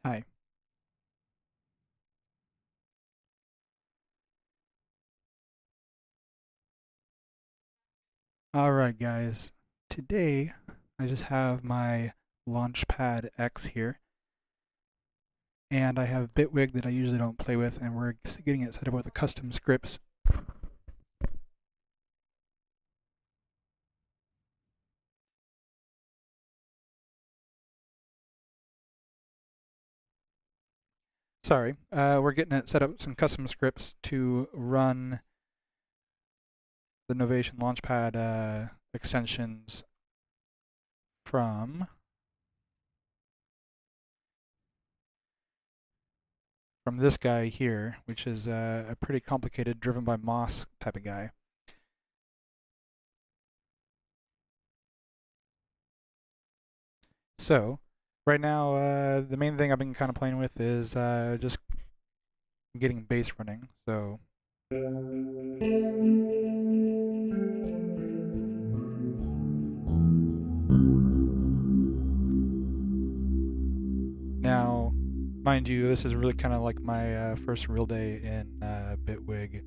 Hi. Alright guys, today I just have my LaunchpadX here, and I have Bitwig that I usually don't play with, and we're getting it set up with the custom scripts. Sorry, we're getting it set up with some custom scripts to run the Novation Launchpad extensions from this guy here, which is a pretty complicated Drivenbymoss type of guy. So, right now, the main thing I've been kind of playing with is just getting bass running. So, now, mind you, this is really kind of like my first real day in Bitwig,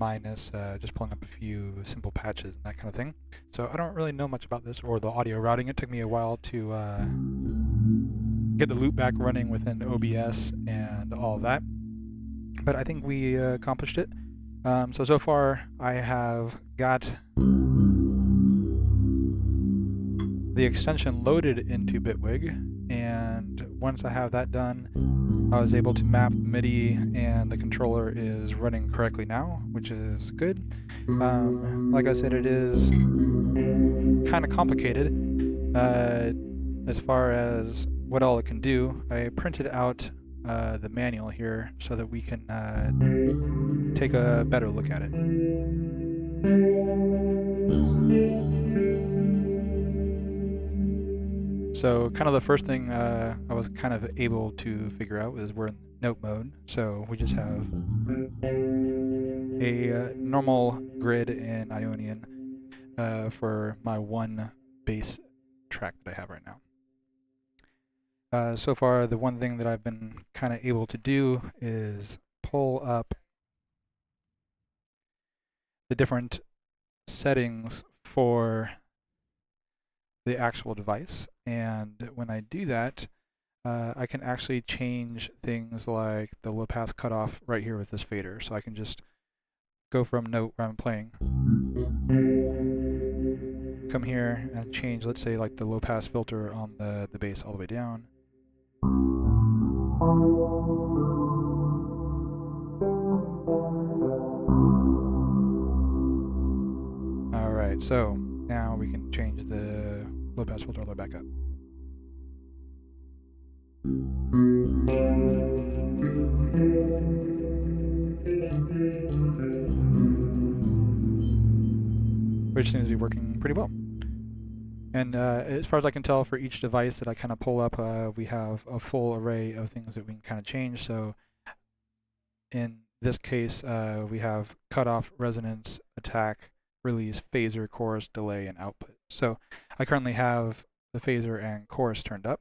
minus just pulling up a few simple patches and that kind of thing. So I don't really know much about this or the audio routing. It took me a while to get the loop back running within OBS and all of that, but I think we accomplished it. So far I have got the extension loaded into Bitwig, and once I have that done, I was able to map the MIDI, and the controller is running correctly now, which is good. Like I said, it is kind of complicated as far as what all it can do. I printed out the manual here so that we can take a better look at it. So kind of the first thing I was kind of able to figure out is we're in note mode. So we just have a normal grid in Ionian for my one bass track that I have right now. So far, the one thing that I've been kind of able to do is pull up the different settings for the actual device. And when I do that, I can actually change things like the low pass cutoff right here with this fader. So I can just go from note where I'm playing, come here and change, let's say, like the low pass filter on the bass all the way down. Alright, so now we can change the low pass filter all the way back up. Which seems to be working pretty well. And as far as I can tell, for each device that I kind of pull up, we have a full array of things that we can kind of change. So in this case, we have cutoff, resonance, attack, release, phaser, chorus, delay, and output. So I currently have the phaser and chorus turned up.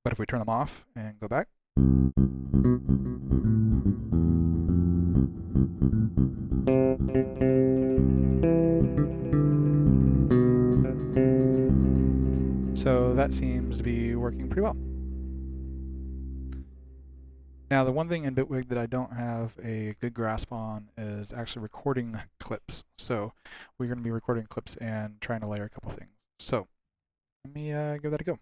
But if we turn them off and go back, so that seems to be working pretty well. Now, the one thing in Bitwig that I don't have a good grasp on is actually recording clips. So we're going to be recording clips and trying to layer a couple things. So let me give that a go.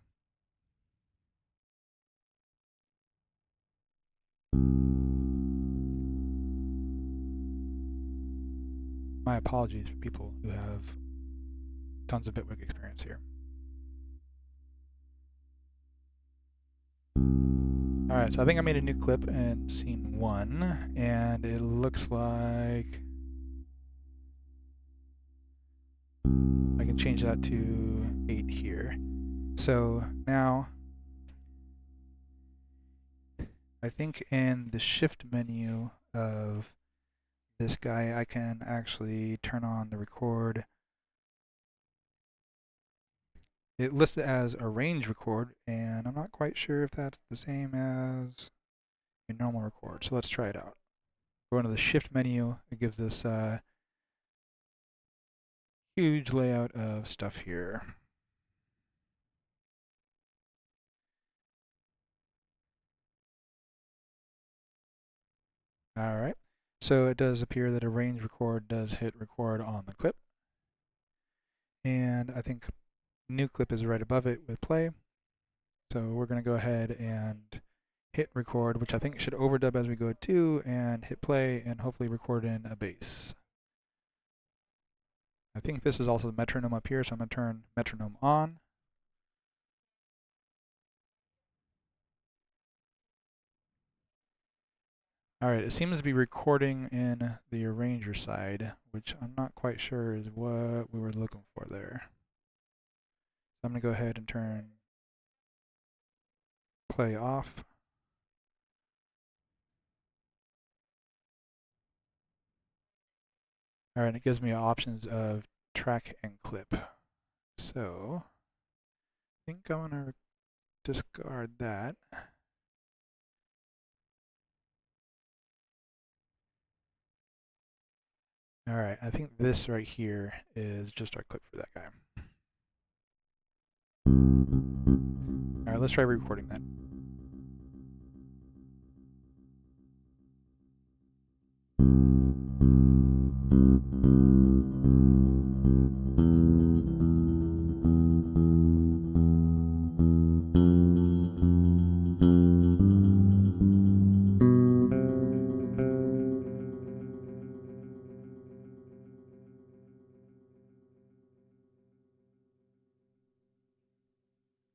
My apologies for people who have tons of Bitwig experience here. Alright, so I think I made a new clip in scene 1, and it looks like I can change that to 8 here. So now I think in the shift menu of this guy I can actually turn on the record it lists it as a range record, and I'm not quite sure if that's the same as a normal record. So let's try it out. Go into the shift menu. It gives us a huge layout of stuff here. All right. So it does appear that a range record does hit record on the clip. And I think new clip is right above it with play. So we're going to go ahead and hit record, which I think should overdub as we go too, and hit play and hopefully record in a bass. I think this is also the metronome up here, so I'm going to turn metronome on. Alright, it seems to be recording in the arranger side, which I'm not quite sure is what we were looking for there. So I'm going to go ahead and turn play off. Alright, it gives me options of track and clip. So, I think I'm going to discard that. Alright, I think this right here is just our clip for that guy. Alright, let's try recording that.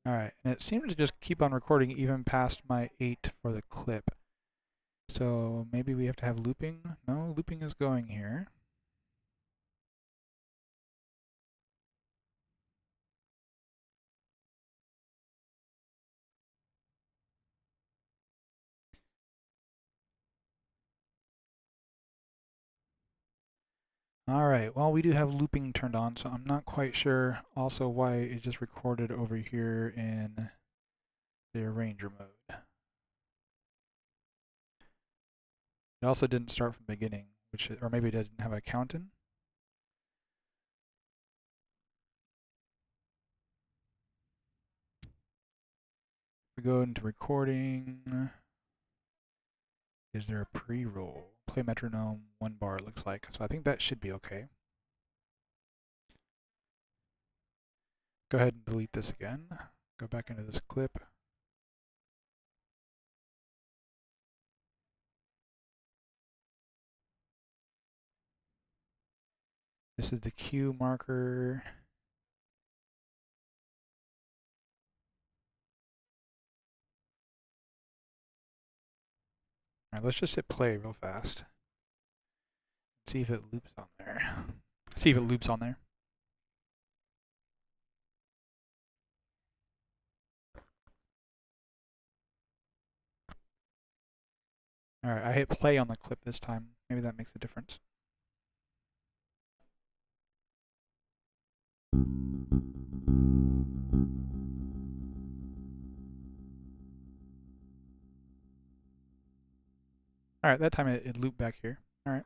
Alright, and it seemed to just keep on recording even past my 8 for the clip. So maybe we have to have looping? No, looping is going here. Alright, well we do have looping turned on, so I'm not quite sure also why it just recorded over here in the arranger mode. It also didn't start from the beginning, or maybe it didn't have a count in. We go into recording. Is there a pre-roll? Play metronome, 1 bar it looks like. So I think that should be okay. Go ahead and delete this again. Go back into this clip. This is the cue marker. Alright, let's just hit play real fast. See if it loops on there. See if it loops on there. Alright, I hit play on the clip this time. Maybe that makes a difference. Alright, that time it looped back here. Alright.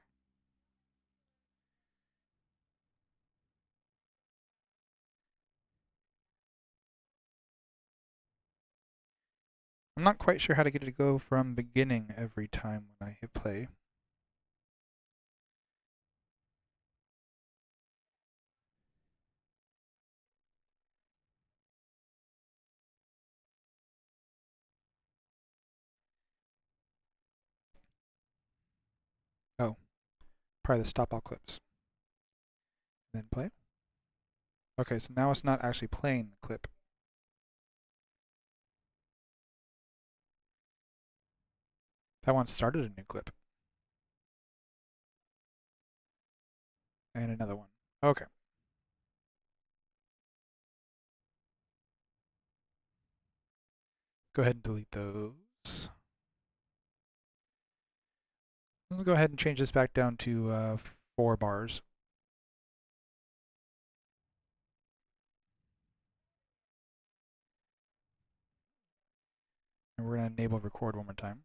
I'm not quite sure how to get it to go from beginning every time when I hit play. Oh, probably the stop all clips. Then play. Okay, so now it's not actually playing the clip. That one started a new clip. And another one. Okay. Go ahead and delete those. We'll go ahead and change this back down to 4 bars. enable record one more time.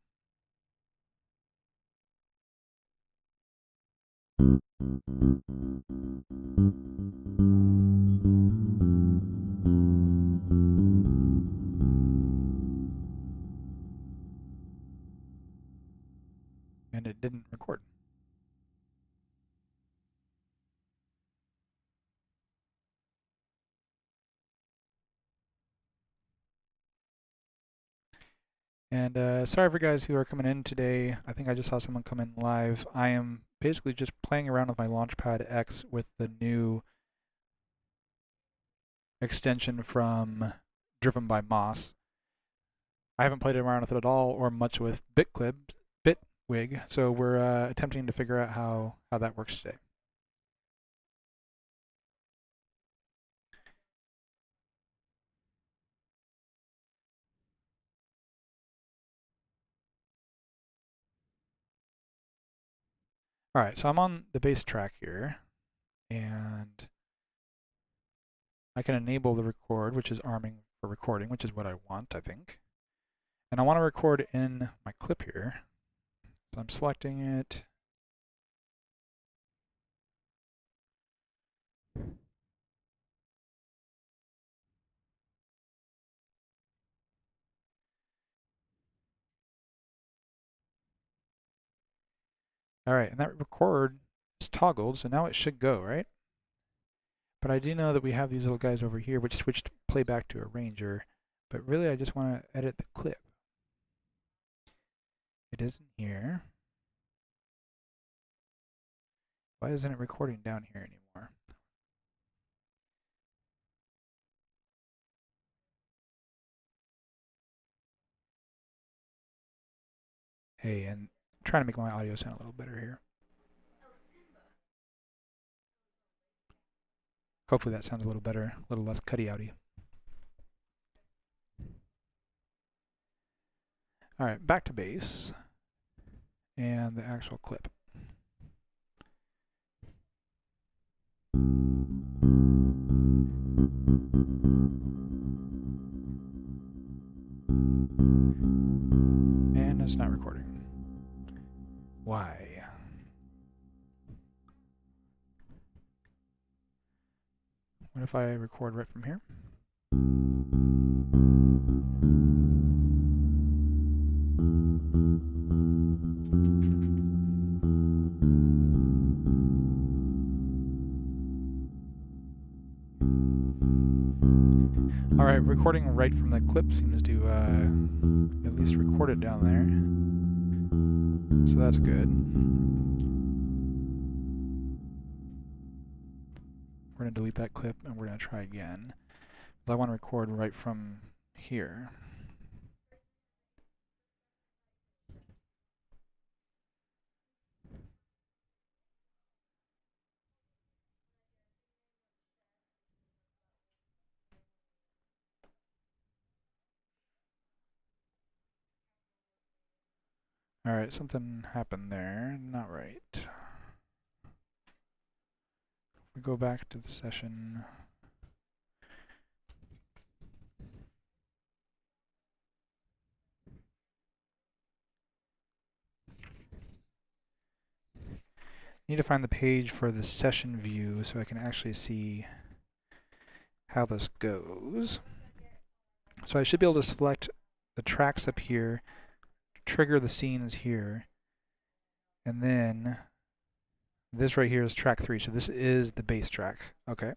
And it didn't record. And sorry for guys who are coming in today. I think I just saw someone come in live. I am basically just playing around with my LaunchpadX with the new extension from Drivenbymoss. I haven't played around with it at all or much with Bitwig, so we're attempting to figure out how that works today. Alright, so I'm on the bass track here, and I can enable the record, which is arming for recording, which is what I want, I think. And I want to record in my clip here. So I'm selecting it. Alright, and that record is toggled, so now it should go, right? But I do know that we have these little guys over here which switch playback to arranger, but really I just want to edit the clip. It isn't here. Why isn't it recording down here anymore? Hey, and I'm trying to make my audio sound a little better here. Hopefully that sounds a little better, a little less cutty-outy. Alright, back to bass and the actual clip. And it's not recording. Why? What if I record right from here? Alright, recording right from the clip seems to at least record it down there. So that's good. We're going to delete that clip and we're going to try again. But I want to record right from here. Alright, something happened there. Not right. We go back to the session. Need to find the page for the session view so I can actually see how this goes. So I should be able to select the tracks up here, trigger the scenes here, and then this right here is track 3. So this is the bass track. Okay.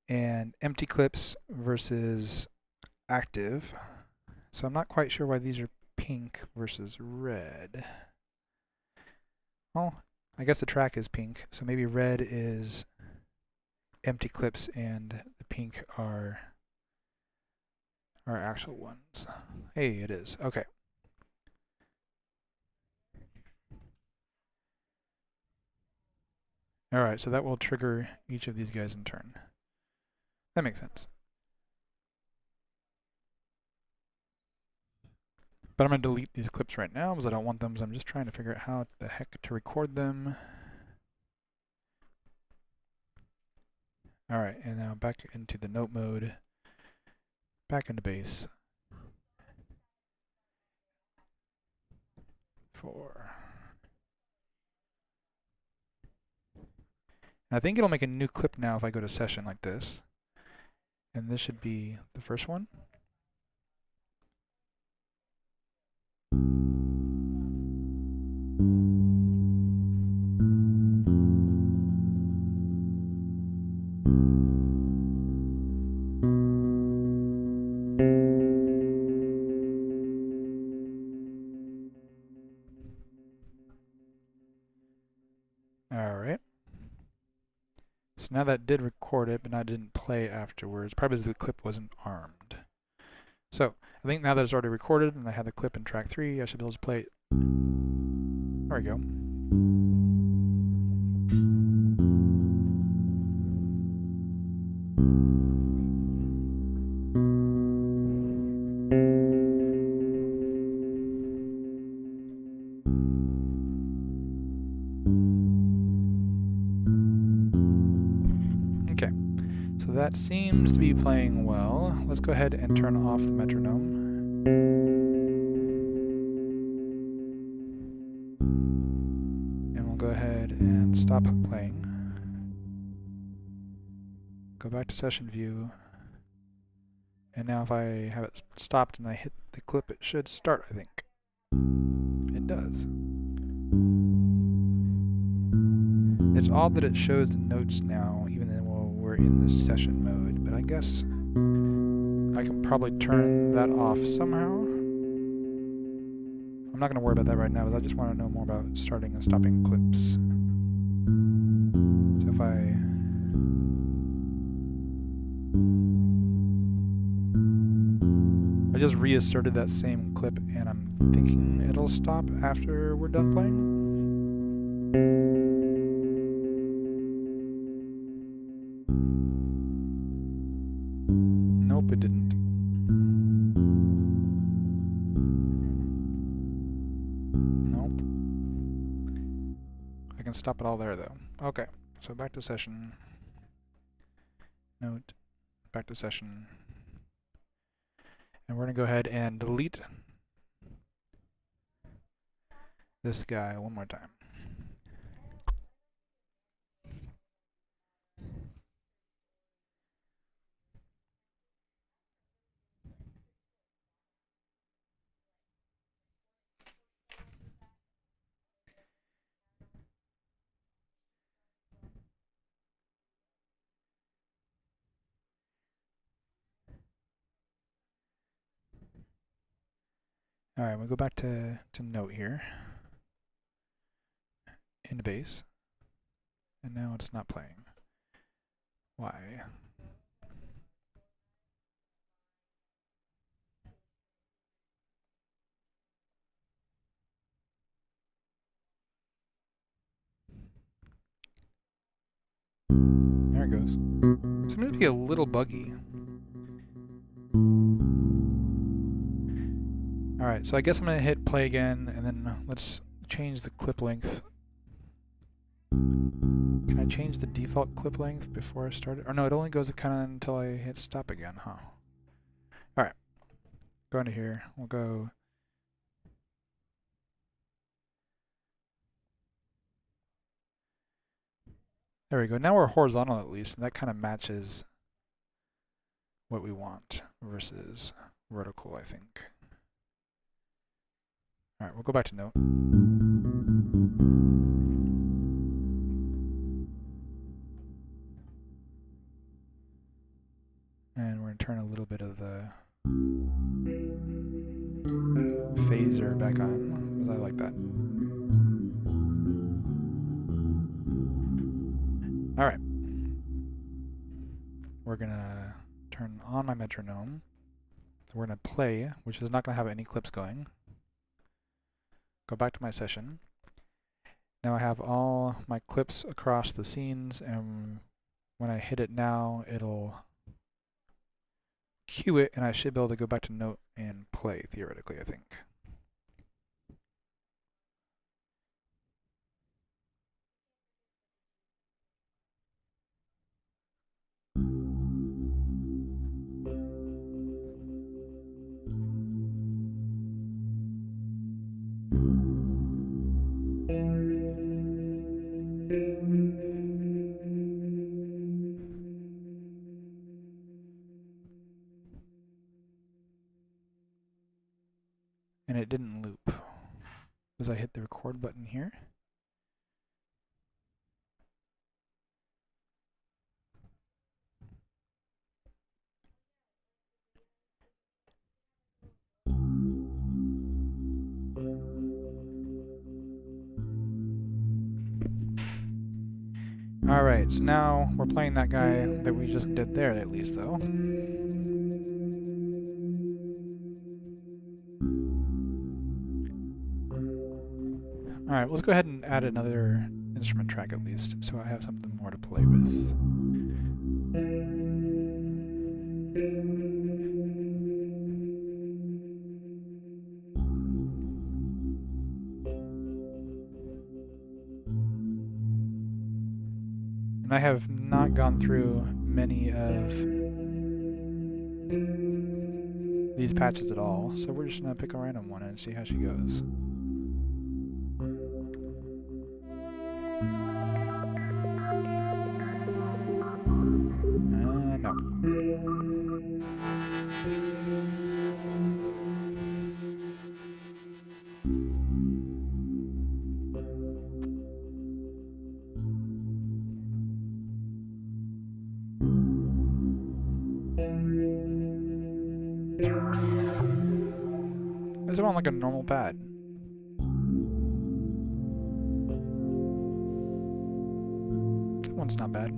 And empty clips versus active. So I'm not quite sure why these are pink versus red. Well, I guess the track is pink, so maybe red is empty clips and the pink are our actual ones. Hey, it is. Okay. Alright, so that will trigger each of these guys in turn. That makes sense. But I'm going to delete these clips right now because I don't want them, so I'm just trying to figure out how the heck to record them. Alright, and now back into the note mode, back into bass. 4. I think it'll make a new clip now if I go to session like this. And this should be the first one. Alright. So now that did record it, but now it didn't play afterwards, probably because the clip wasn't armed. So, I think now that it's already recorded and I have the clip in track 3, I should be able to play it. There we go. Okay, so that seems to be playing well. Let's go ahead and turn off the metronome. And we'll go ahead and stop playing. Go back to session view. And now if I have it stopped and I hit the clip, it should start, I think. It does. It's odd that it shows the notes now, even though we're in this session mode, but I guess I can probably turn that off somehow. I'm not going to worry about that right now, but I just want to know more about starting and stopping clips. So if I just reasserted that same clip, and I'm thinking it'll stop after we're done playing. Nope, it didn't. Nope. I can stop it all there, though. Okay, so back to session. Note, back to session. And we're going to go ahead and delete this guy one more time. Alright, we'll go back to note here. In bass. And now it's not playing. Why? There it goes. It's going to be a little buggy. Alright, so I guess I'm going to hit play again, and then let's change the clip length. Can I change the default clip length before I start it? Or no, it only goes kind of until I hit stop again, huh? Alright, go into here. We'll go... There we go. Now we're horizontal at least, and that kind of matches what we want versus vertical, I think. Alright, we'll go back to note. And we're going to turn a little bit of the phaser back on, because I like that. Alright. We're going to turn on my metronome. We're going to play, which is not going to have any clips going. Go back to my session. Now I have all my clips across the scenes, and when I hit it now, it'll cue it, and I should be able to go back to note and play, theoretically, I think. and it didn't loop. As I hit the record button here. Alright, so now we're playing that guy that we just did there at least, though. Alright, let's go ahead and add another instrument track at least, so I have something more to play with. And I have not gone through many of these patches at all, so we're just going to pick a random one and see how she goes. No. This one like a normal pad. That one's not bad.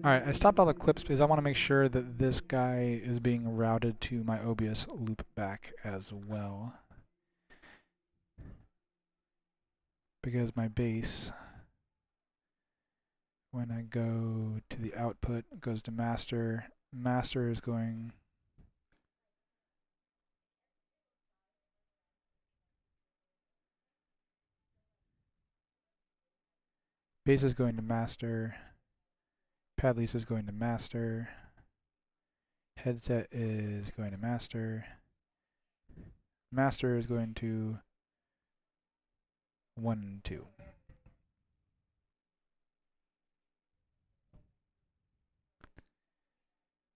Alright, I stopped all the clips because I want to make sure that this guy is being routed to my OBS loopback as well. Because my bass, when I go to the output, it goes to master. Master is going... Bass is going to master. Pad lease is going to master. Headset is going to master. Master is going to 1 and 2.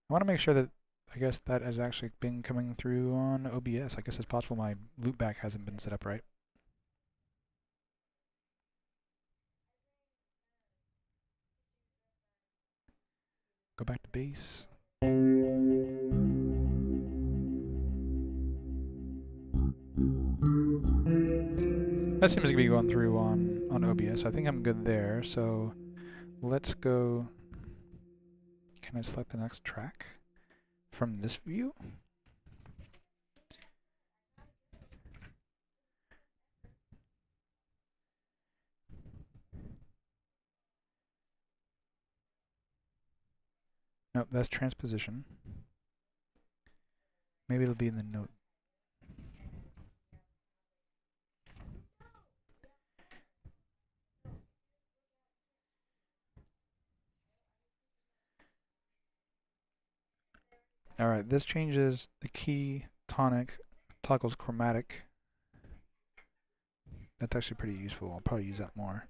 I want to make sure that, I guess that has actually been coming through on OBS. I guess it's possible my loopback hasn't been set up right. Go back to bass. That seems to be going through on OBS. I think I'm good there, so let's go... Can I select the next track from this view? Nope, that's transposition. Maybe it'll be in the note. Alright, this changes the key, tonic, toggles chromatic. That's actually pretty useful. I'll probably use that more.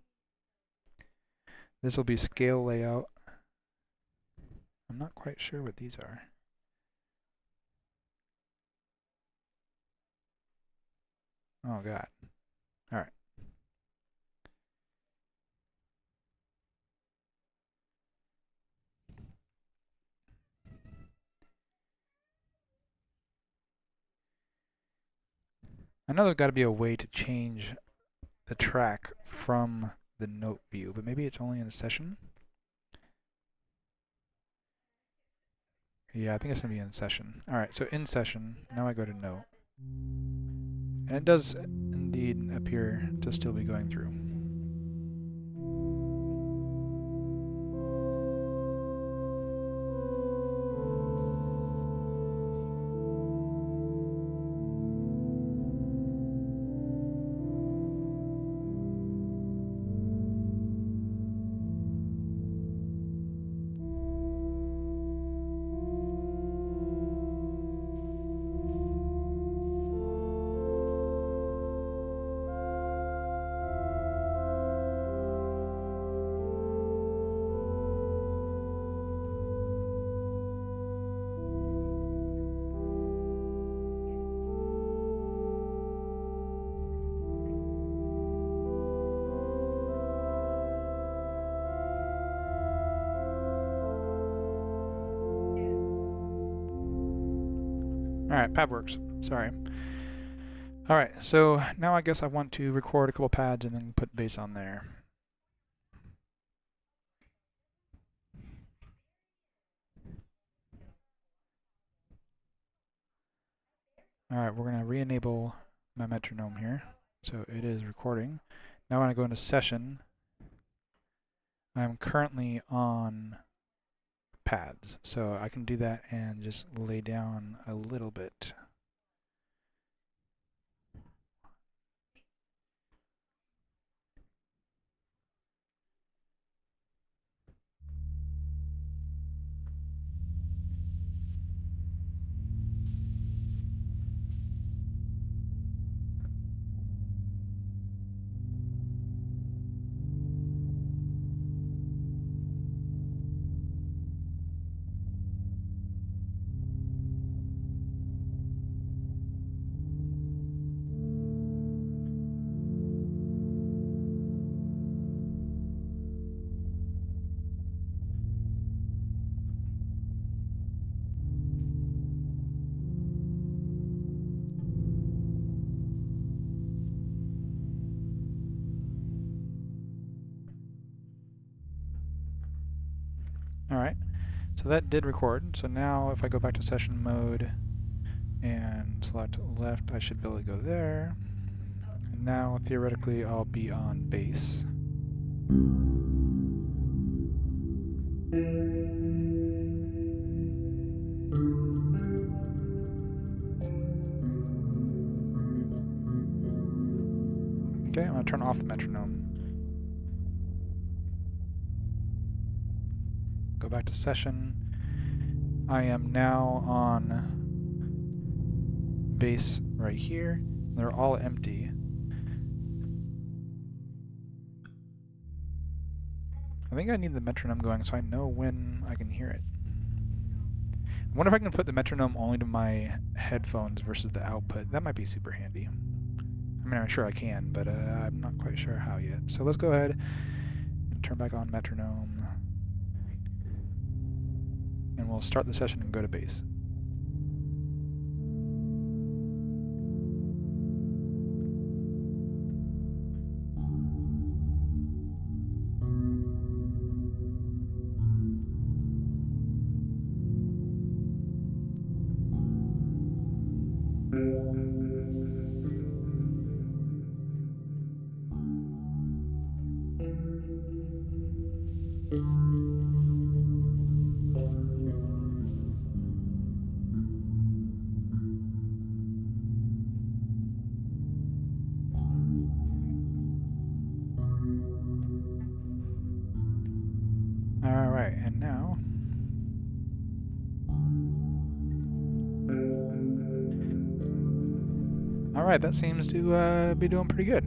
This will be scale layout. I'm not quite sure what these are. Oh god. Alright. I know there's got to be a way to change the track from the note view, but maybe it's only in a session? Yeah, I think it's going to be in session. Alright, so in session, now I go to note. And it does indeed appear to still be going through. Alright, pad works. Sorry. Alright, so now I guess I want to record a couple pads and then put bass on there. Alright, we're going to re-enable my metronome here. So it is recording. Now when I go into session, I'm currently on pads. So I can do that and just lay down a little bit. Alright, so that did record. So now if I go back to session mode and select left, I should be able to go there. And now theoretically I'll be on bass. Okay, I'm going to turn off the metronome. Go back to session. I am now on bass right here. They're all empty. I think I need the metronome going so I know when I can hear it. I wonder if I can put the metronome only to my headphones versus the output. That might be super handy. I mean, I'm sure I can, but I'm not quite sure how yet. So let's go ahead and turn back on metronome. And we'll start the session and go to bass. Alright, and now alright, that seems to be doing pretty good.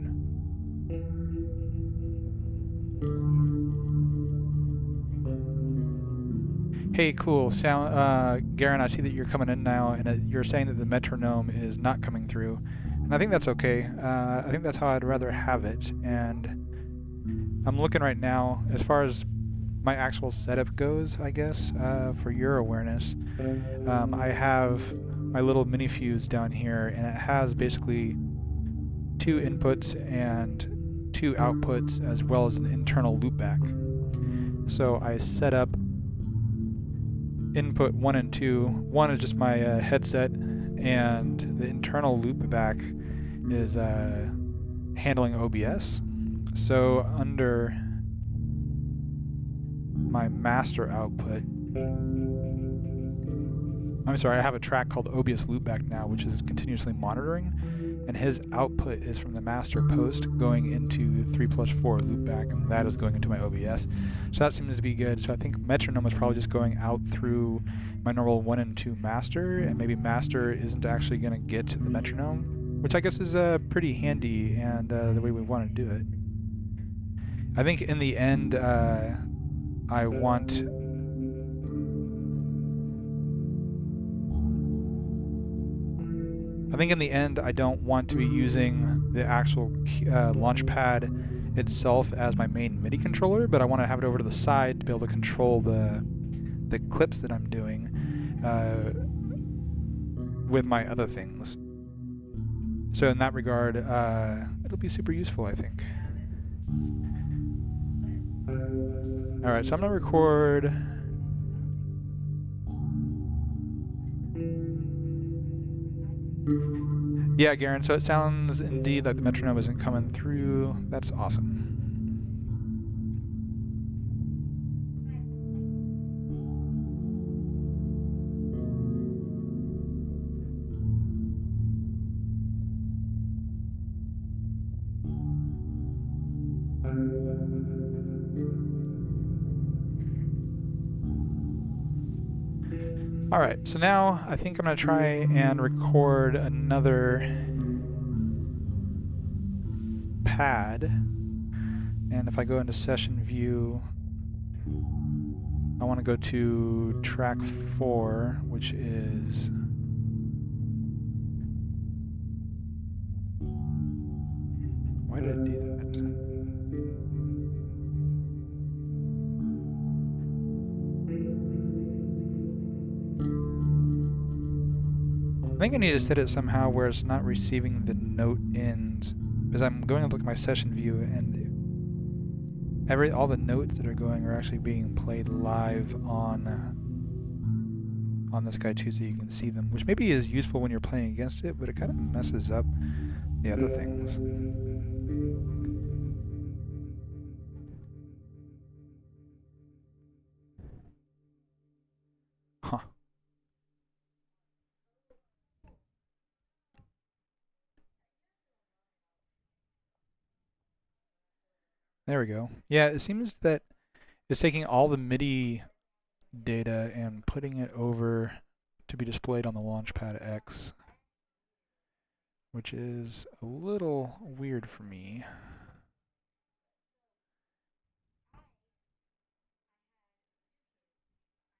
Hey, cool. Garen, I see that you're coming in now, and you're saying that the metronome is not coming through. And I think that's okay. I think that's how I'd rather have it. And I'm looking right now, as far as my actual setup goes, I guess, for your awareness. I have my little mini fuse down here, and it has basically 2 inputs and 2 outputs, as well as an internal loopback. So I set up input 1 and 2. 1 is just my headset, and the internal loopback is handling OBS. So under my master output, I'm sorry, I have a track called OBS loopback now, which is continuously monitoring, and his output is from the master post going into 3+4 loopback, and that is going into my OBS. So that seems to be good. So I think metronome is probably just going out through my normal 1 and 2 master, and maybe master isn't actually going to get to the metronome, which I guess is pretty handy and the way we want to do it. I think in the end, I think in the end I don't want to be using the actual Launchpad itself as my main MIDI controller, but I want to have it over to the side to be able to control the clips that I'm doing with my other things. So in that regard, it'll be super useful, I think. Alright, so I'm gonna record. Yeah, Garen, so it sounds indeed like the metronome isn't coming through. That's awesome. Alright, so now I think I'm going to try and record another pad. And if I go into session view, I want to go to track 4, which is... Why did it do that? I think I need to set it somehow where it's not receiving the note ends, because I'm going to look at my session view and all the notes that are going are actually being played live on this guy too, so you can see them, which maybe is useful when you're playing against it, but it kind of messes up the other things. Huh. There we go. Yeah, it seems that it's taking all the MIDI data and putting it over to be displayed on the LaunchpadX, which is a little weird for me.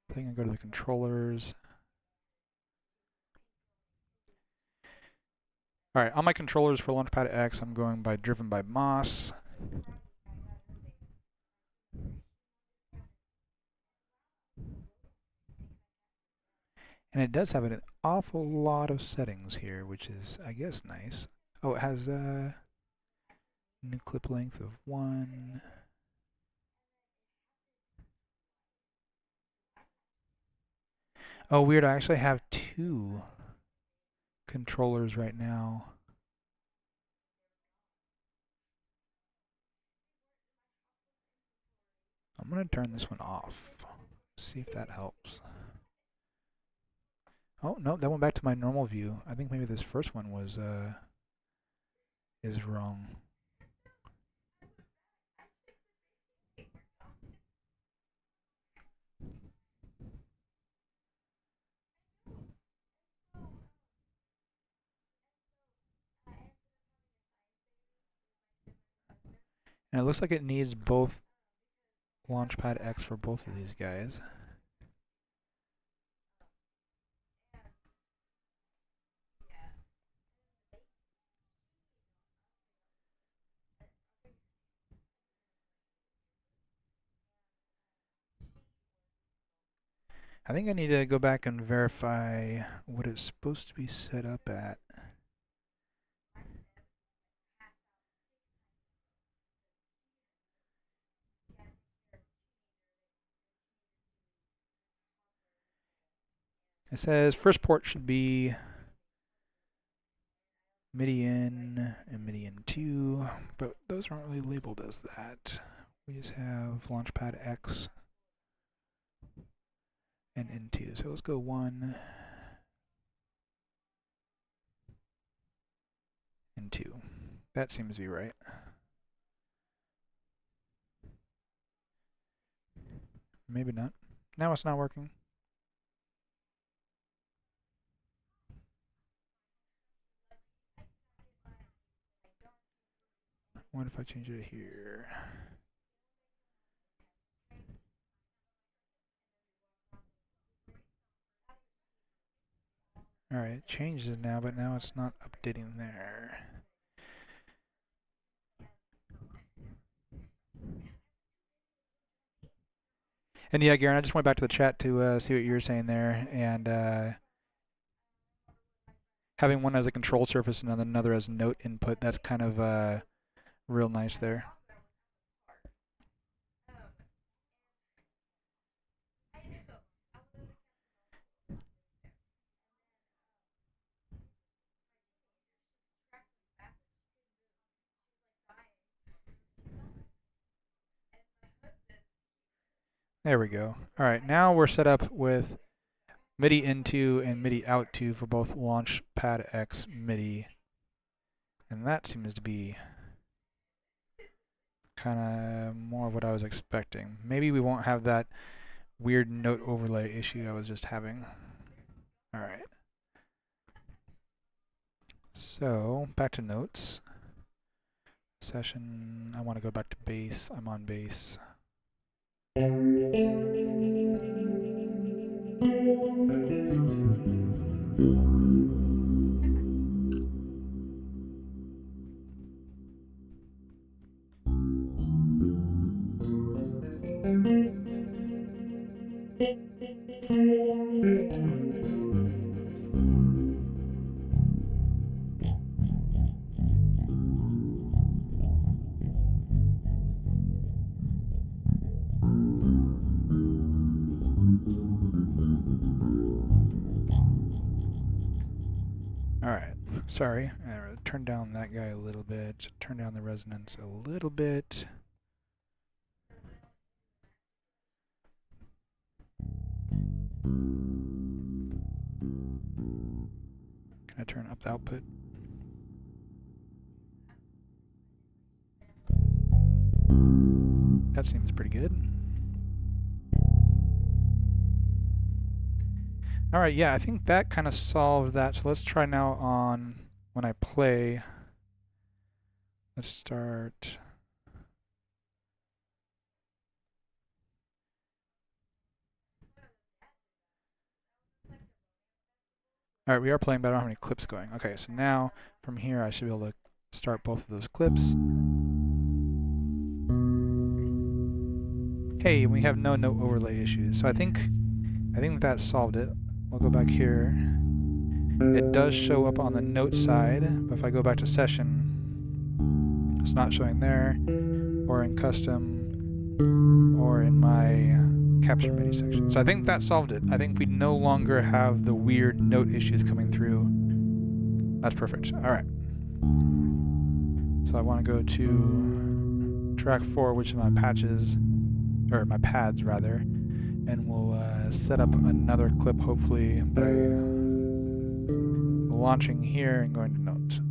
I think I go to the controllers. Alright, on my controllers for LaunchpadX, I'm going by Drivenbymoss. And it does have an awful lot of settings here, which is, I guess, nice. Oh, it has a new clip length of 1. Oh, weird, I actually have 2 controllers right now. I'm going to turn this one off. See if that helps. Oh, no, that went back to my normal view. I think maybe this first one was, is wrong. And it looks like it needs both LaunchpadX for both of these guys. I think I need to go back and verify what it's supposed to be set up at. It says first port should be MIDI in and MIDI in 2, but those aren't really labeled as that. We just have LaunchpadX and in 2. So let's go 1 and 2. That seems to be right. Maybe not. Now it's not working. What if I change it here? Alright, it changed it now, but now it's not updating there. And yeah, Garen, I just went back to the chat to see what you were saying there, and having one as a control surface and another as note input, that's kind of real nice there. There we go. All right, now we're set up with MIDI into and MIDI out to for both LaunchpadX MIDI. And that seems to be kind of more what I was expecting. Maybe we won't have that weird note overlay issue I was just having. All right. So back to notes. Session, I want to go back to bass. I'm on bass. Alright, sorry. Turn down that guy a little bit. Turn down the resonance a little bit. Can I turn up the output? That seems pretty good. Alright, yeah, I think that kind of solved that. So let's try now on when I play. Let's start. Alright, we are playing, but I don't have any clips going. Okay, so now from here I should be able to start both of those clips. Hey, we have no note overlay issues. So I think that solved it. We'll go back here. It does show up on the note side, but if I go back to session, it's not showing there, or in custom, or in my capture MIDI section. So I think that solved it. I think we no longer have the weird note issues coming through. That's perfect. All right. So I want to go to track 4, which is my patches, or my pads rather, and we'll set up another clip hopefully by launching here and going to notes.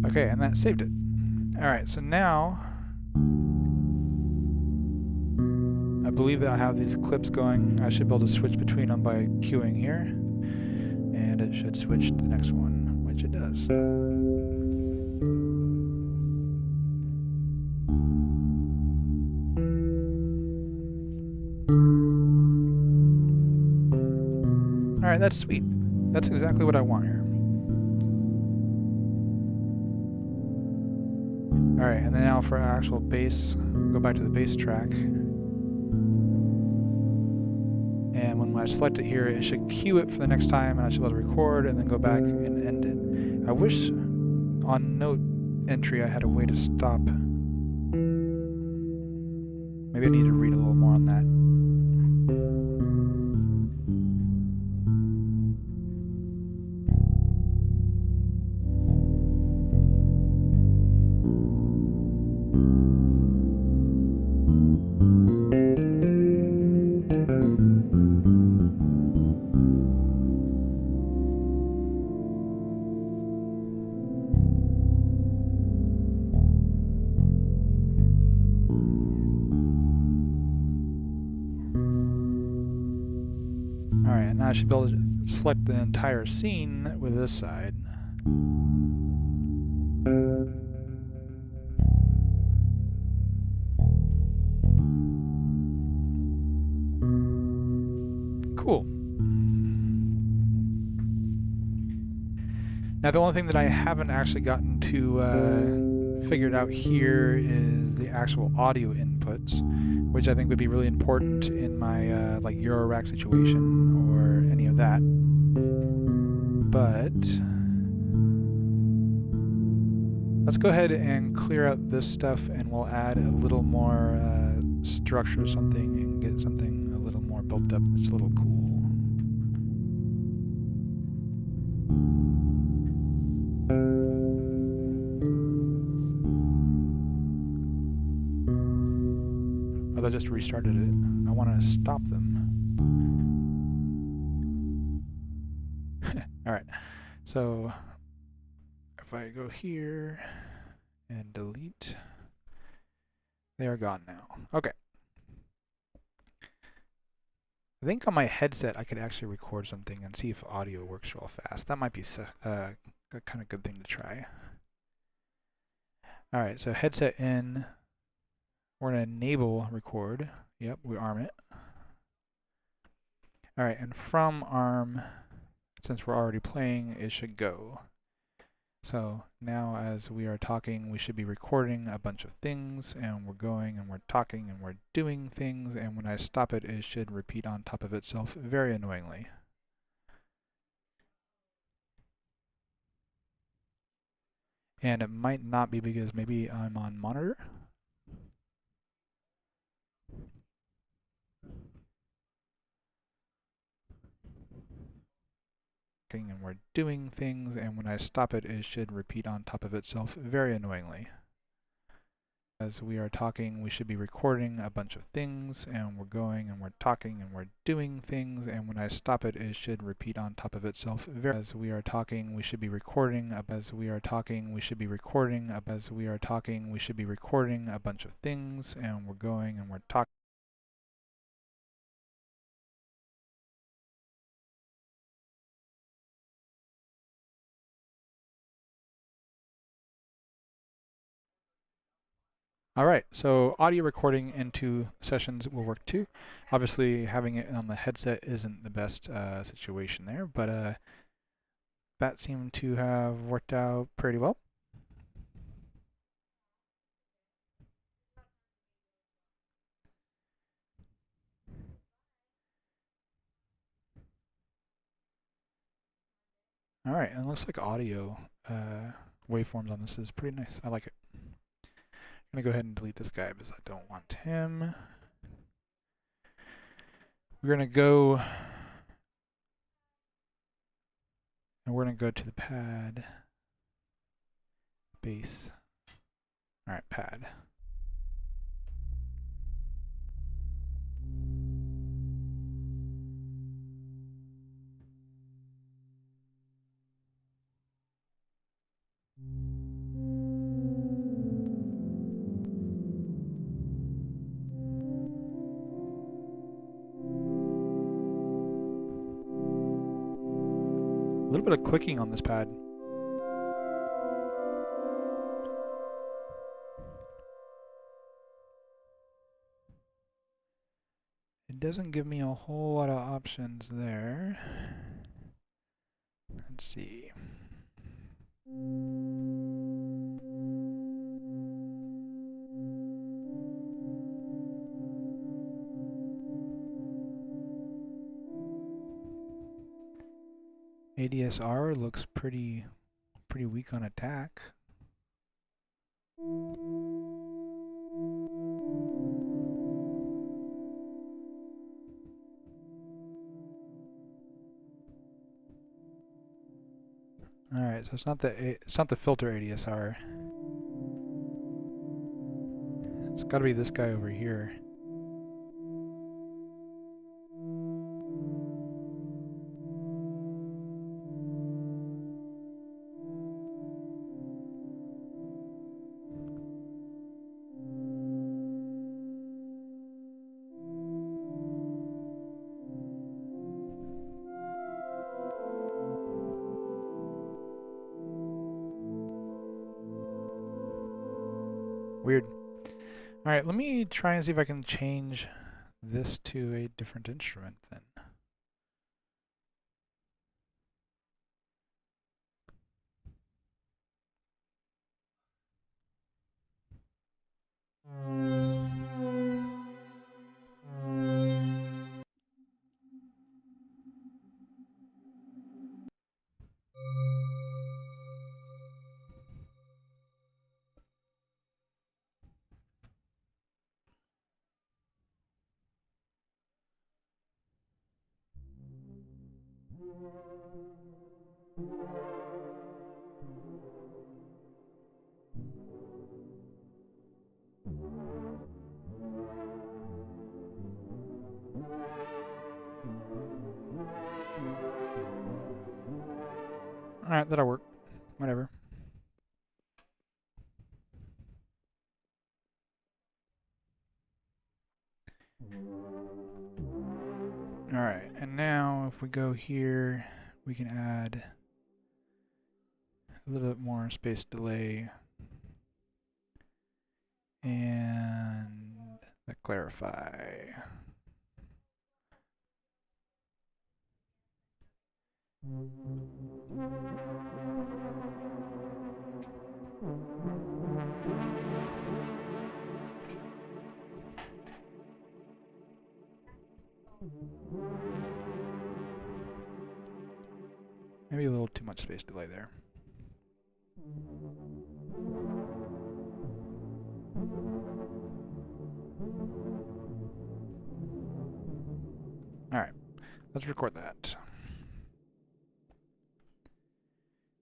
Okay, and that saved it. Alright, so now I believe that I have these clips going. I should be able to switch between them by queuing here. And it should switch to the next one, which it does. Alright, that's sweet. That's exactly what I want here. Alright, and then now for actual bass, go back to the bass track. And when I select it here, it should cue it for the next time, and I should be able to record and then go back and end it. I wish on note entry I had a way to stop. Maybe I need to read a little more on that. I should be able to select the entire scene with this side. Cool. Now the only thing that I haven't actually gotten to figured out here is the actual audio inputs, which I think would be really important in my like Eurorack situation or any of that. But let's go ahead and clear out this stuff, and we'll add a little more structure or something and get something a little more built up that's a little cool. Oh, that just restarted it. I want to stop them. Alright, so if I go here and delete, they are gone now. Okay. I think on my headset I could actually record something and see if audio works real fast. That might be a kind of good thing to try. Alright, so headset in. We're going to enable record. Yep, we arm it. Alright, and from arm, since we're already playing, it should go. So now as we are talking, we should be recording a bunch of things, and we're going and we're talking and we're doing things, and when I stop it, it should repeat on top of itself very annoyingly. And it might not be because maybe I'm on monitor. And we're doing things, and when I stop it, it should repeat on top of itself very annoyingly. As we are talking, we should be recording a bunch of things, and we're going and we're talking and we're doing things, and when I stop it, it should repeat on top of itself very. As we are talking, we should be recording. As we are talking, we should be recording. As we are talking, we should be recording a bunch of things, and we're going and we're talking. Alright, so audio recording into sessions will work too. Obviously, having it on the headset isn't the best situation there, but that seemed to have worked out pretty well. Alright, and it looks like audio waveforms on this is pretty nice. I like it. I'm going to go ahead and delete this guy because I don't want him. We're going to go, and we're going to go to the pad, base. Alright, pad. A little bit of clicking on this pad. It doesn't give me a whole lot of options there. Let's see. ADSR looks pretty weak on attack. Alright, so it's not the filter ADSR. It's got to be this guy over here. Weird. Alright, let me try and see if I can change this to a different instrument then. Alright, that'll work. Whatever. Alright, and now if we go here, we can add a little bit more space delay and the clarify. Maybe a little too much space delay there. Alright, let's record that.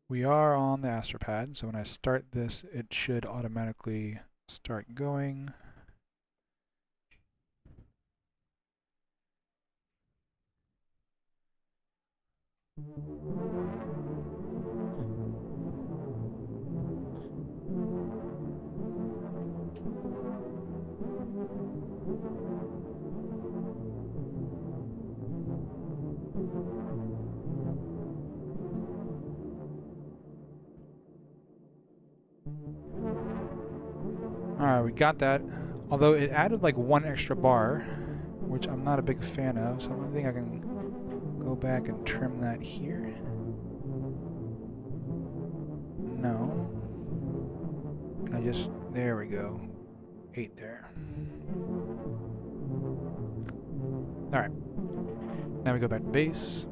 We are on the AstroPad, so when I start this, it should automatically start going. Alright, we got that. Although it added like one extra bar, which I'm not a big fan of, so I think I can go back and trim that here. No. There we go. 8 there. Alright. Now we go back to base.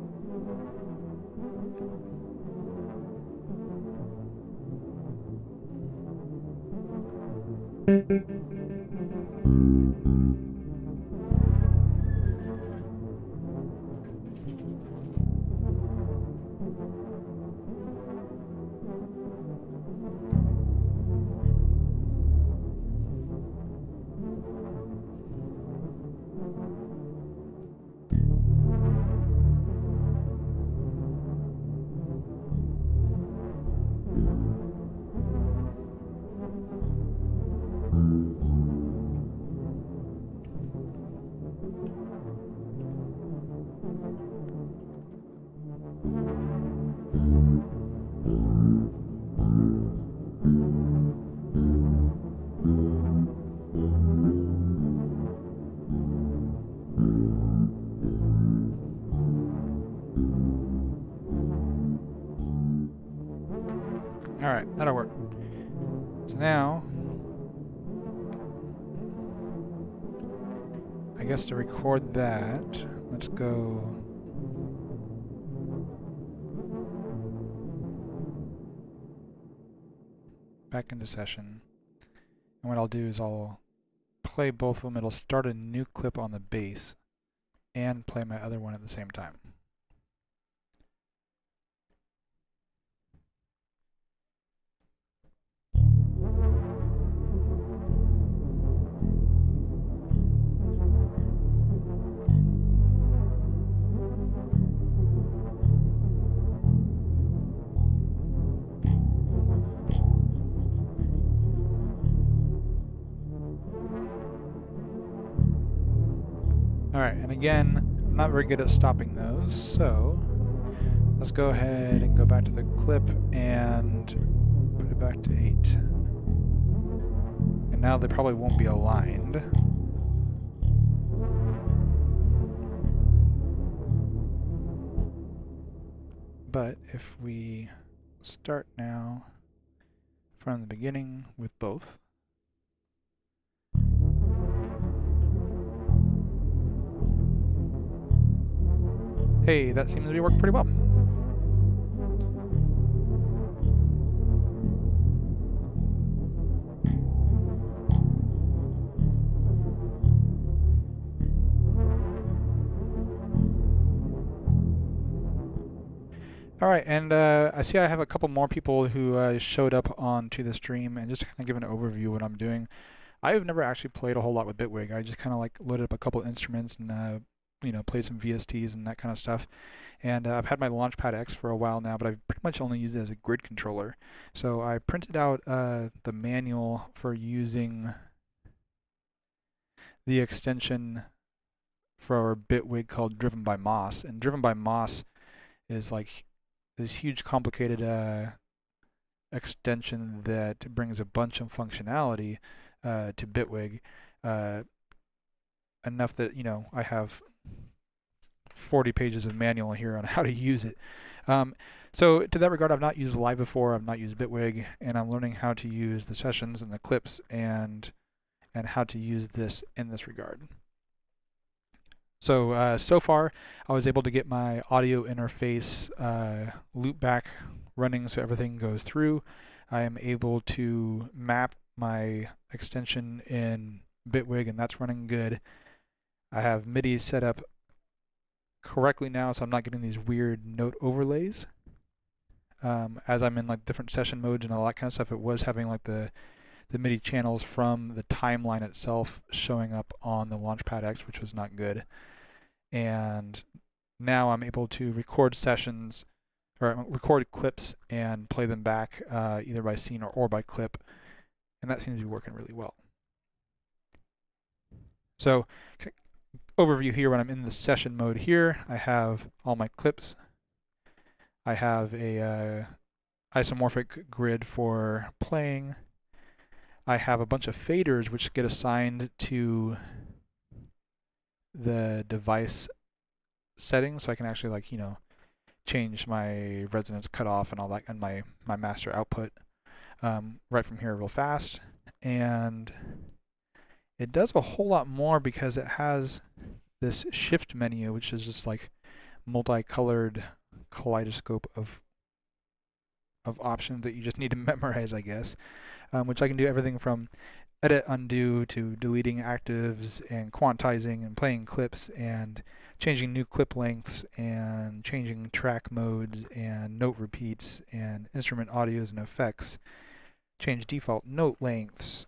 Alright, that'll work. So now, I guess to record that, let's go back into session. And what I'll do is I'll play both of them. It'll start a new clip on the bass and play my other one at the same time. Alright, and again, I'm not very good at stopping those, so let's go ahead and go back to the clip and put it back to 8. And And now they probably won't be aligned. But if we start now from the beginning with both, hey, that seems to be working pretty well. All right, and I see I have a couple more people who showed up onto the stream, and just to kind of give an overview of what I'm doing. I've never actually played a whole lot with Bitwig. I just kind of like loaded up a couple instruments and you know, played some VSTs and that kind of stuff. And I've had my LaunchpadX for a while now, but I've pretty much only used it as a grid controller. So I printed out the manual for using the extension for Bitwig called Drivenbymoss, and Drivenbymoss is like this huge complicated extension that brings a bunch of functionality to Bitwig, enough that, you know, I have 40 pages of manual here on how to use it. So to that regard, I've not used Live before, I've not used Bitwig, and I'm learning how to use the sessions and the clips and how to use this in this regard. So, so far, I was able to get my audio interface loop back running so everything goes through. I am able to map my extension in Bitwig, and that's running good. I have MIDI set up correctly now, so I'm not getting these weird note overlays. As I'm in like different session modes and all that kind of stuff, it was having like the MIDI channels from the timeline itself showing up on the LaunchpadX, which was not good. And now I'm able to record sessions, or record clips and play them back either by scene or by clip, and that seems to be working really well. So, overview here, when I'm in the session mode here, I have all my clips. I have a isomorphic grid for playing. I have a bunch of faders which get assigned to the device settings, so I can actually, like, you know, change my resonance cutoff and all that, and my master output right from here real fast. And it does a whole lot more because it has this shift menu, which is just like multicolored kaleidoscope of options that you just need to memorize, I guess, which I can do everything from edit, undo, to deleting actives and quantizing and playing clips and changing new clip lengths and changing track modes and note repeats and instrument audios and effects, change default note lengths,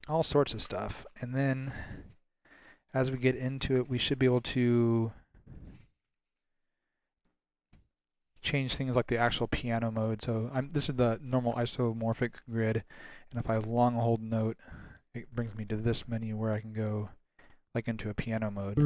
all sorts of stuff. And then as we get into it, we should be able to change things like the actual piano mode. So this is the normal isomorphic grid, and if I long hold note, it brings me to this menu where I can go like into a piano mode.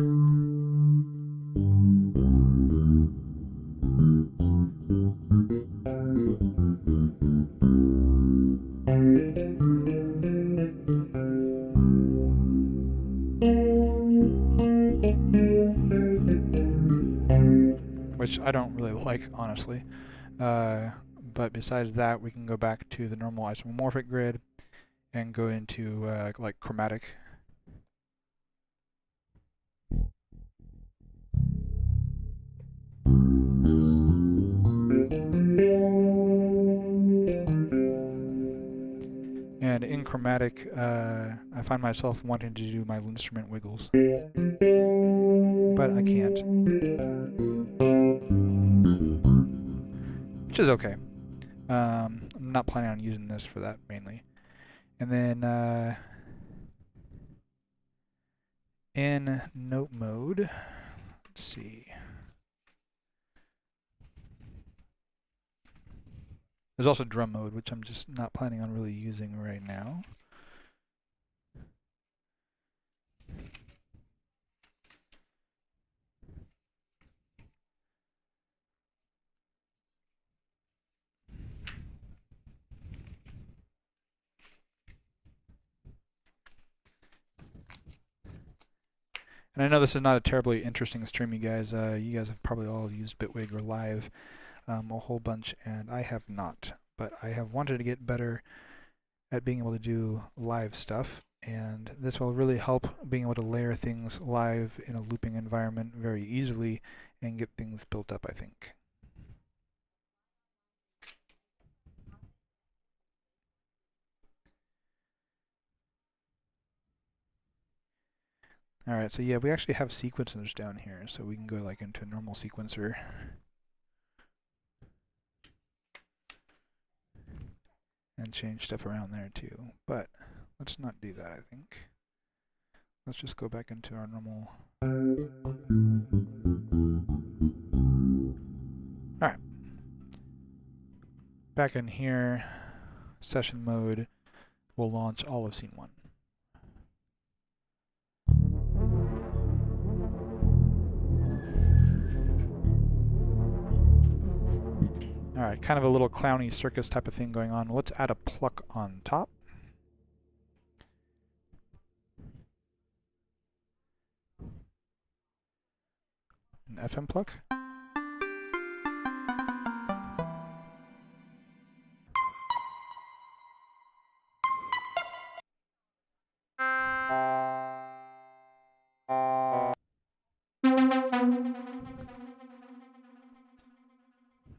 Which I don't really like, honestly. But besides that, we can go back to the normal isomorphic grid and go into like chromatic. And in chromatic, I find myself wanting to do my instrument wiggles, but I can't, which is okay. I'm not planning on using this for that mainly. And then in note mode, let's see. There's also drum mode, which I'm just not planning on really using right now. And I know this is not a terribly interesting stream, you guys. You guys have probably all used Bitwig or Live a whole bunch, and I have not. But I have wanted to get better at being able to do live stuff, and this will really help being able to layer things live in a looping environment very easily and get things built up, I think. Alright, so yeah, we actually have sequencers down here, so we can go like into a normal sequencer. And change stuff around there too, but let's not do that, I think. Let's just go back into our normal. Alright. Back in here, session mode will launch all of scene 1. Alright, kind of a little clowny circus type of thing going on. Let's add a pluck on top. An FM pluck.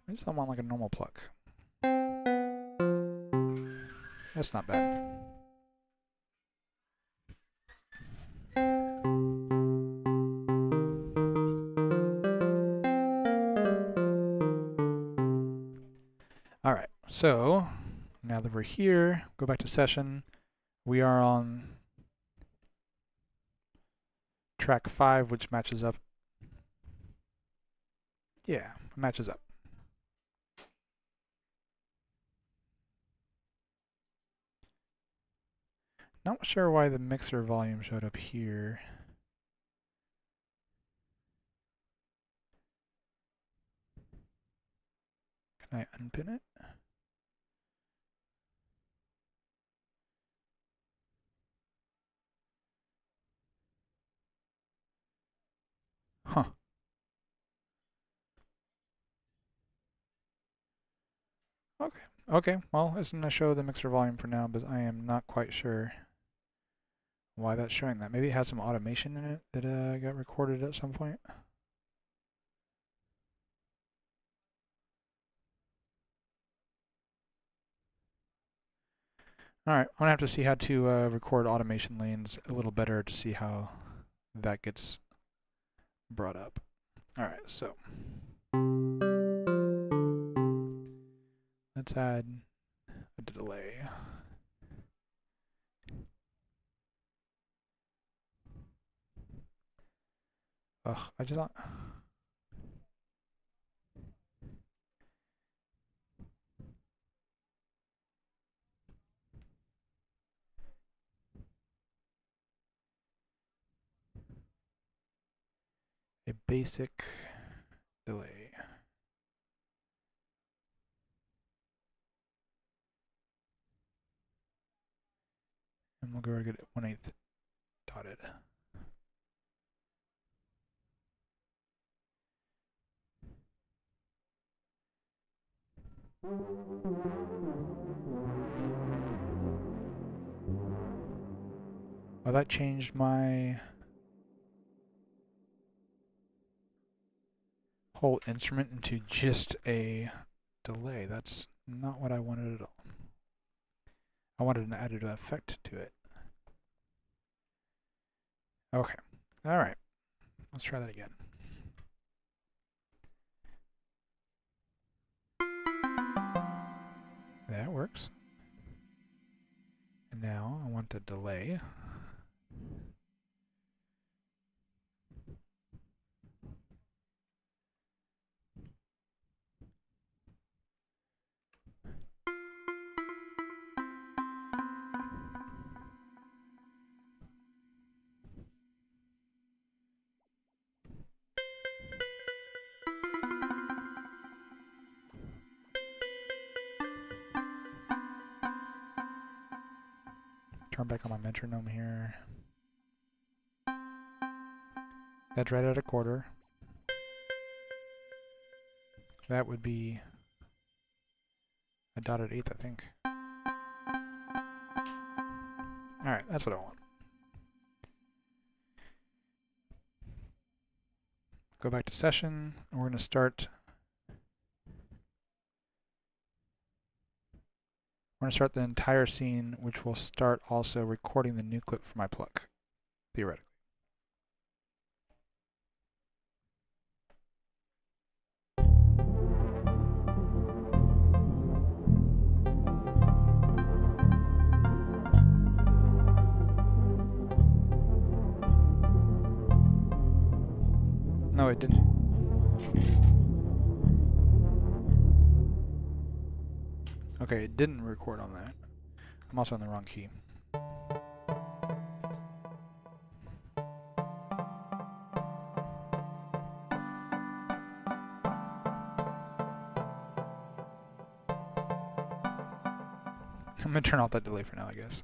I just want like a normal pluck. That's not bad. Alright, so now that we're here, go back to session. We are on track 5, which matches up. Yeah, matches up. Not sure why the mixer volume showed up here. Can I unpin it? Huh. Okay. Okay, well, it's going to show the mixer volume for now, but I am not quite sure why that's showing that. Maybe it has some automation in it that got recorded at some point. Alright, I'm going to have to see how to record automation lanes a little better to see how that gets brought up. Alright, so let's add a delay. Ugh, I just don't. A basic delay. And we'll go and get it 1/8 dotted. Well, that changed my whole instrument into just a delay. That's not what I wanted at all. I wanted an added effect to it. Okay. Alright. Let's try that again. That works. And now I want a delay. Turn back on my metronome here. That's right at a quarter. That would be a dotted eighth, I think. Alright, that's what I want. Go back to session, and we're going to start. We're going to start the entire scene, which will start also recording the new clip for my pluck, theoretically. No, it didn't. Okay, it didn't record on that. I'm also on the wrong key. I'm gonna turn off that delay for now, I guess.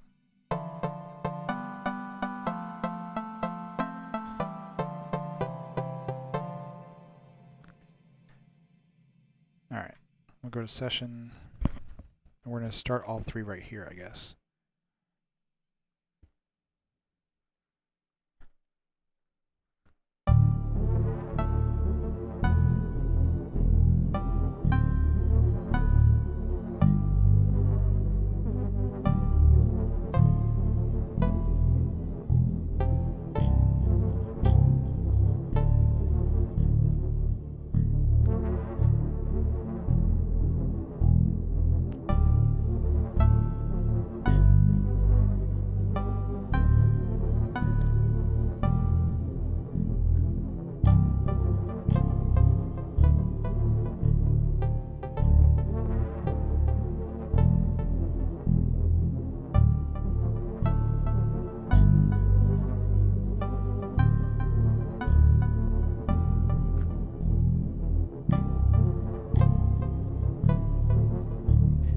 Alright, we'll go to session, and we're going to start all three right here, I guess.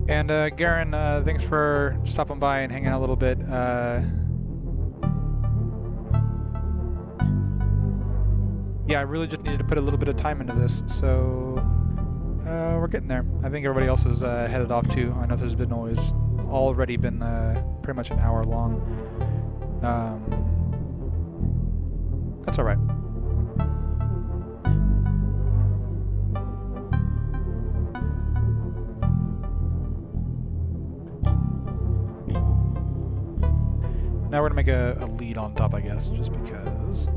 And Garen, thanks for stopping by and hanging out a little bit. Yeah, I really just needed to put a little bit of time into this, so we're getting there. I think everybody else is headed off too. I know this has been already been pretty much an hour long. That's all right. Now we're gonna make a lead on top, I guess, just because.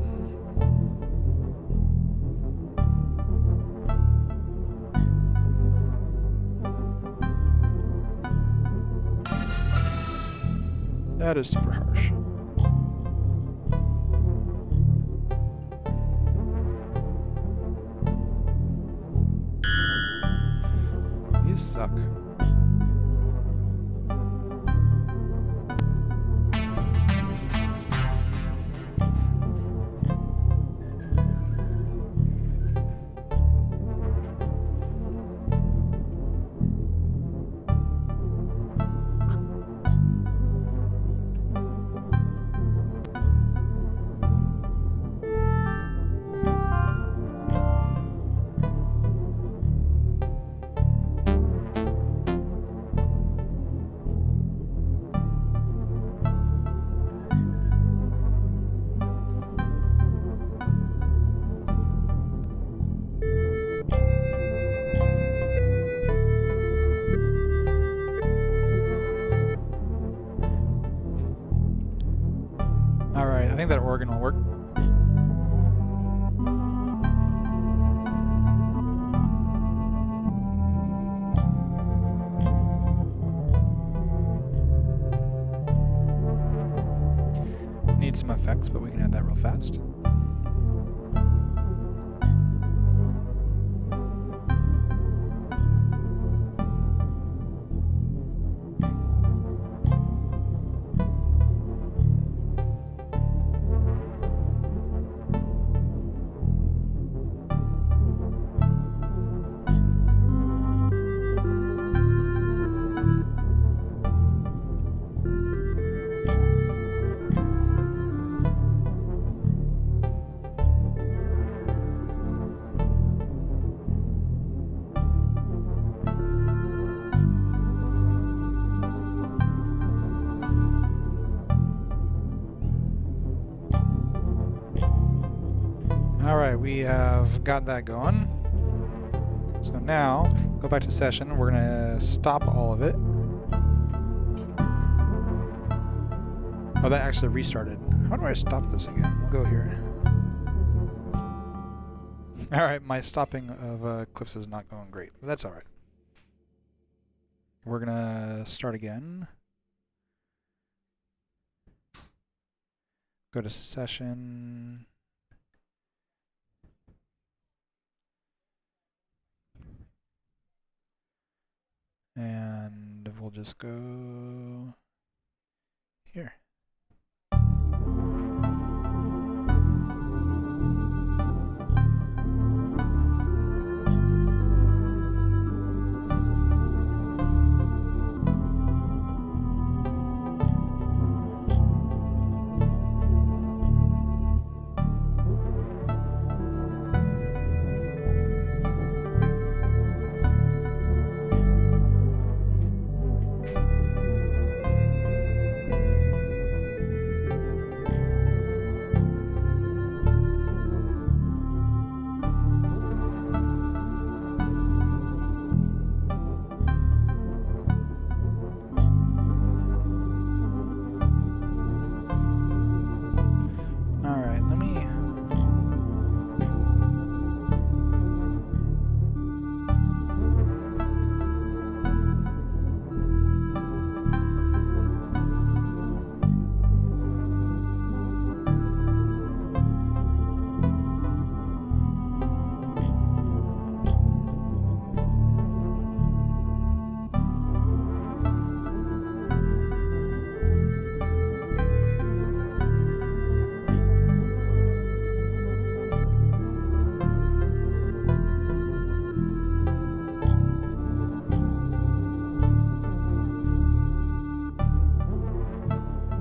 That is super harsh. You suck. I think that organ will work. Need some effects, but we can add that real fast. we have got that going. So now, go back to session. We're going to stop all of it. Oh, that actually restarted. How do I stop this again? We'll go here. Alright, my stopping of clips is not going great, but that's alright. We're going to start again. Go to session. And we'll just go here.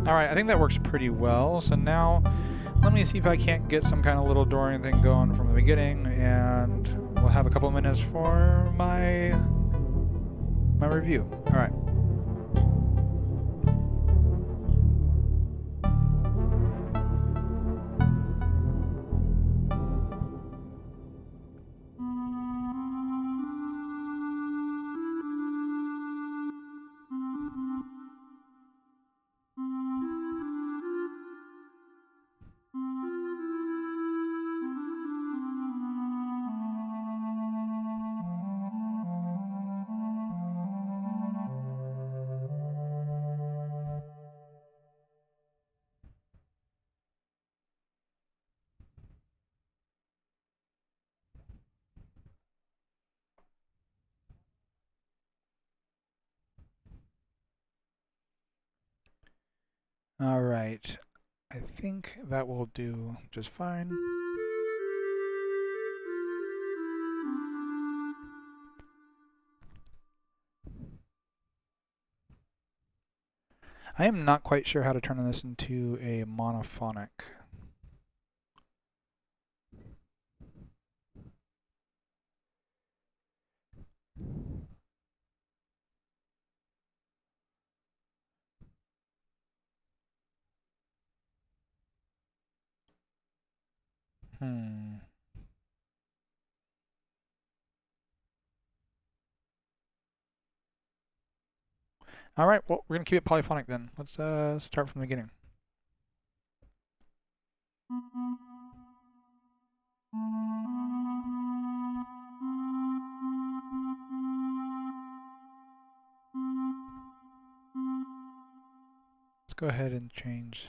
Alright, I think that works pretty well. So now, let me see if I can't get some kind of little drawing thing going from the beginning, and we'll have a couple of minutes for my review. Alright. Alright, I think that will do just fine. I am not quite sure how to turn this into a monophonic. Alright, well, we're going to keep it polyphonic then. Let's start from the beginning. Let's go ahead and change.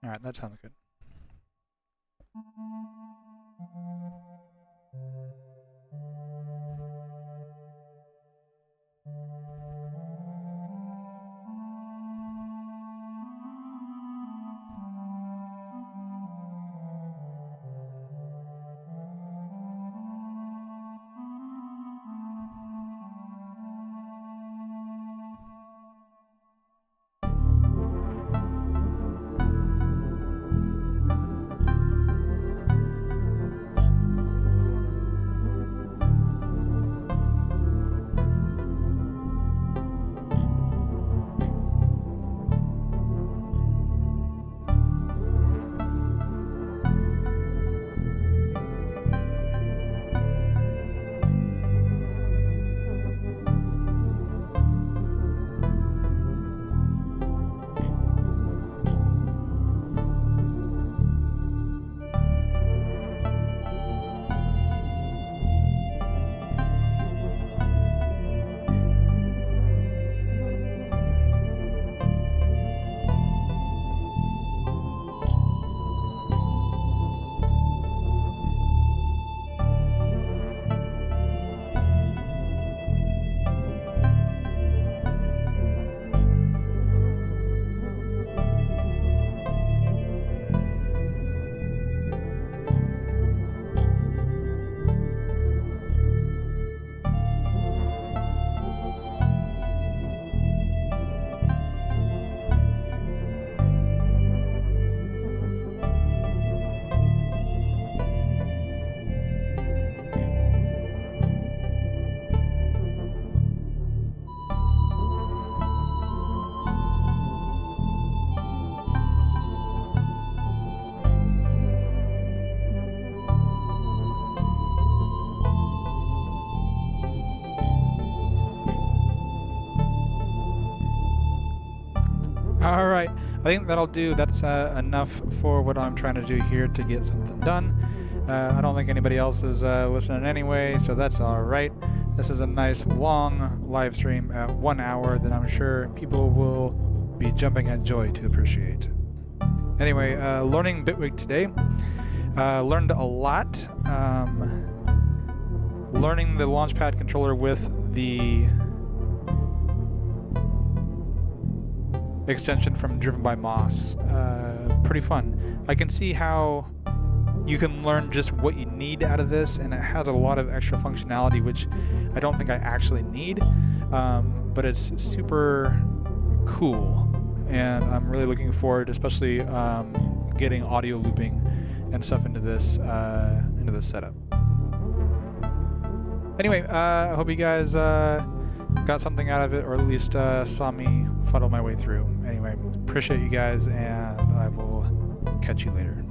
Alright, that sounds good. think that'll do. That's enough for what I'm trying to do here to get something done. I don't think anybody else is listening anyway, so that's alright. This is a nice long live stream at 1 hour that I'm sure people will be jumping at joy to appreciate. Anyway, learning Bitwig today. Learned a lot. Learning the Launchpad controller with the extension from Drivenbymoss. Pretty fun. I can see how you can learn just what you need out of this, and it has a lot of extra functionality which I don't think I actually need, but it's super cool, and I'm really looking forward, especially getting audio looping and stuff into this setup. Anyway, I hope you guys got something out of it, or at least saw me fuddle my way through. Anyway, appreciate you guys, and I will catch you later.